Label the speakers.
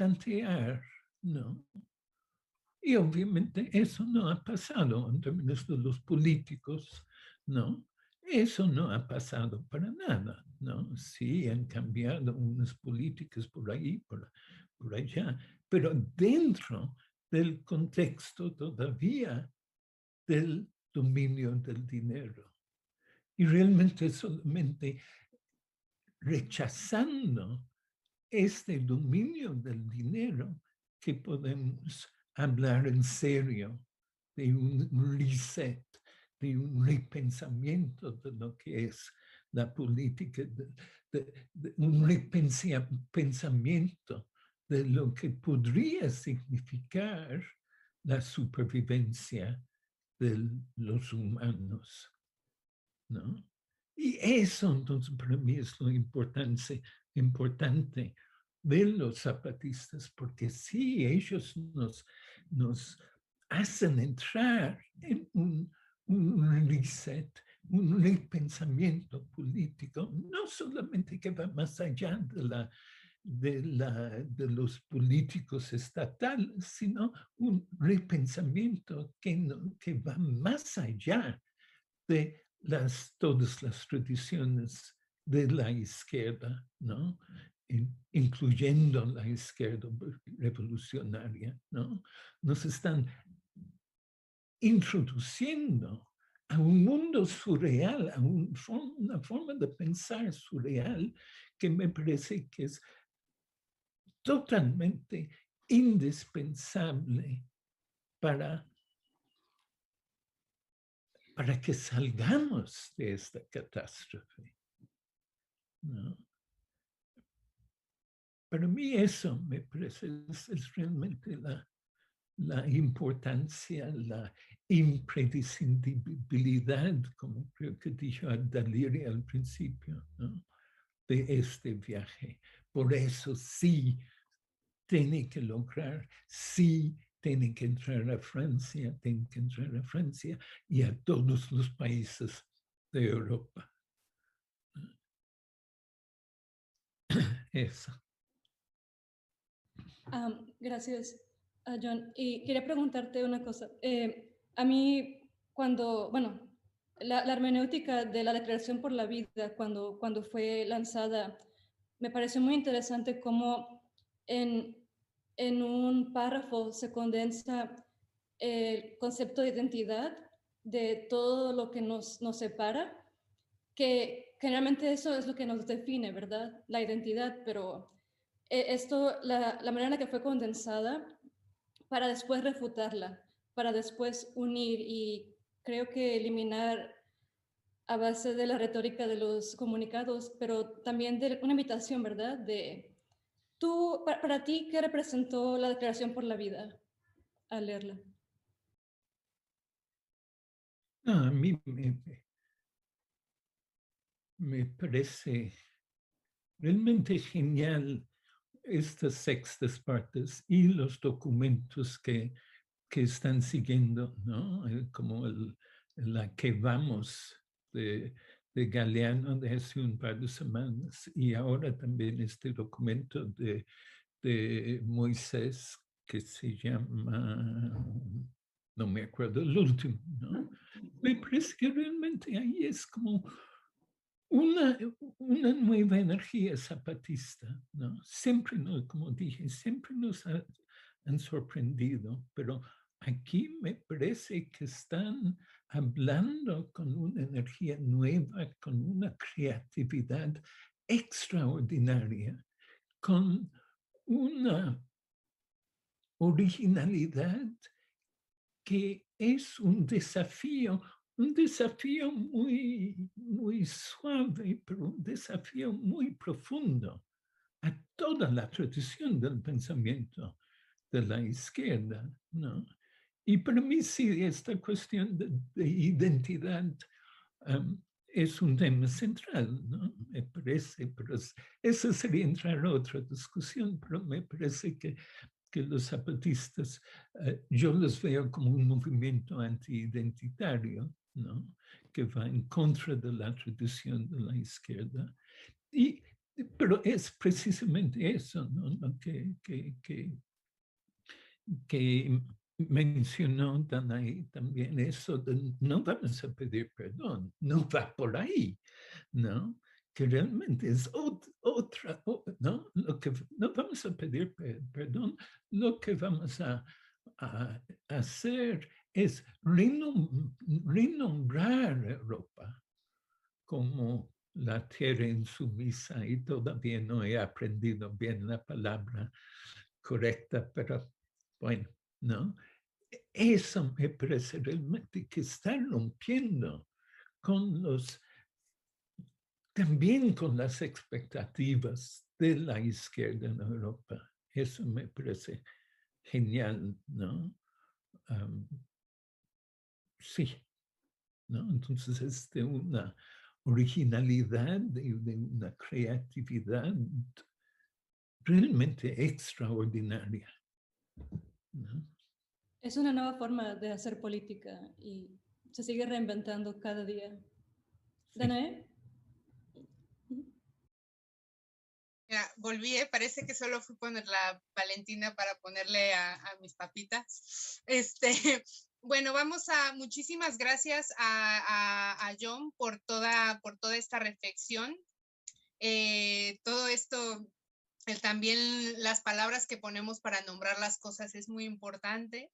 Speaker 1: replantear, ¿no? Y obviamente eso no ha pasado en términos de los políticos, ¿no? Eso no ha pasado para nada, ¿no? Sí, han cambiado unas políticas por ahí, por allá, pero dentro del contexto todavía del dominio del dinero. Y realmente solamente rechazando este dominio del dinero que podemos hablar en serio de un reset, de un repensamiento de lo que es la política, de un repensamiento de lo que podría significar la supervivencia de los humanos, ¿no? Y eso, entonces, para mí es lo importante de los zapatistas, porque sí, ellos nos hacen entrar en un reset, un repensamiento político, no solamente que va más allá de los políticos estatales, sino un repensamiento que va más allá de todas las tradiciones de la izquierda, ¿no? Incluyendo la izquierda revolucionaria, ¿no? Nos están introduciendo a un mundo surreal, a una forma de pensar surreal que me parece que es totalmente indispensable para que salgamos de esta catástrofe, ¿no? Para mí eso me parece es realmente la importancia, la impredecibilidad, como creo que dijo Daliria al principio, ¿no? De este viaje. Por eso sí tiene que lograr, sí tiene que entrar a Francia, tiene que entrar a Francia y a todos los países de Europa. Eso.
Speaker 2: Gracias, John. Y quería preguntarte una cosa. A mí, bueno, la hermenéutica de la Declaración por la Vida, cuando fue lanzada, me pareció muy interesante cómo en un párrafo se condensa el concepto de identidad de todo lo que nos separa, que generalmente eso es lo que nos define, ¿verdad? La identidad, pero esto, la manera en la que fue condensada para después refutarla, para después unir y creo que eliminar a base de la retórica de los comunicados, pero también de una invitación, ¿verdad? De tú, para ti, ¿qué representó la Declaración por la Vida al leerla?
Speaker 1: A mí me parece realmente genial estas sextas partes y los documentos que están siguiendo, ¿no? Como la que vamos de Galeano de hace un par de semanas y ahora también este documento de Moisés que se llama, no me acuerdo, el último, ¿no? Me parece que realmente ahí es como una nueva energía zapatista, ¿no? Siempre, como dije, siempre nos han sorprendido, pero aquí me parece que están hablando con una energía nueva, con una creatividad extraordinaria, con una originalidad que es un desafío muy, muy suave, pero un desafío muy profundo a toda la tradición del pensamiento de la izquierda, ¿no? Y para mí sí, esta cuestión de identidad es un tema central, ¿no? Me parece, pero eso sería entrar a otra discusión, pero me parece que los zapatistas, yo los veo como un movimiento anti-identitario, ¿no? Que va en contra de la tradición de la izquierda. Y Pero es precisamente eso, ¿no? Lo que mencionó Danaí también, eso de no vamos a pedir perdón, no va por ahí, ¿no? Que realmente es otra, ¿no? Lo que no vamos a pedir perdón, lo que vamos a hacer es renombrar Europa como la tierra insumisa, y todavía no he aprendido bien la palabra correcta, pero bueno, ¿no? Eso me parece realmente que está rompiendo con también con las expectativas de la izquierda en Europa. Eso me parece genial, ¿no? Sí, ¿no? Entonces es de una originalidad, de una creatividad realmente extraordinaria, ¿no?
Speaker 2: Es una nueva forma de hacer política y se sigue reinventando cada día.
Speaker 1: Sí.
Speaker 2: ¿Danae?
Speaker 3: Mira, volví, parece que solo fui poner la Valentina para ponerle a mis papitas. Bueno, muchísimas gracias a John por toda esta reflexión. Todo esto, también las palabras que ponemos para nombrar las cosas es muy importante.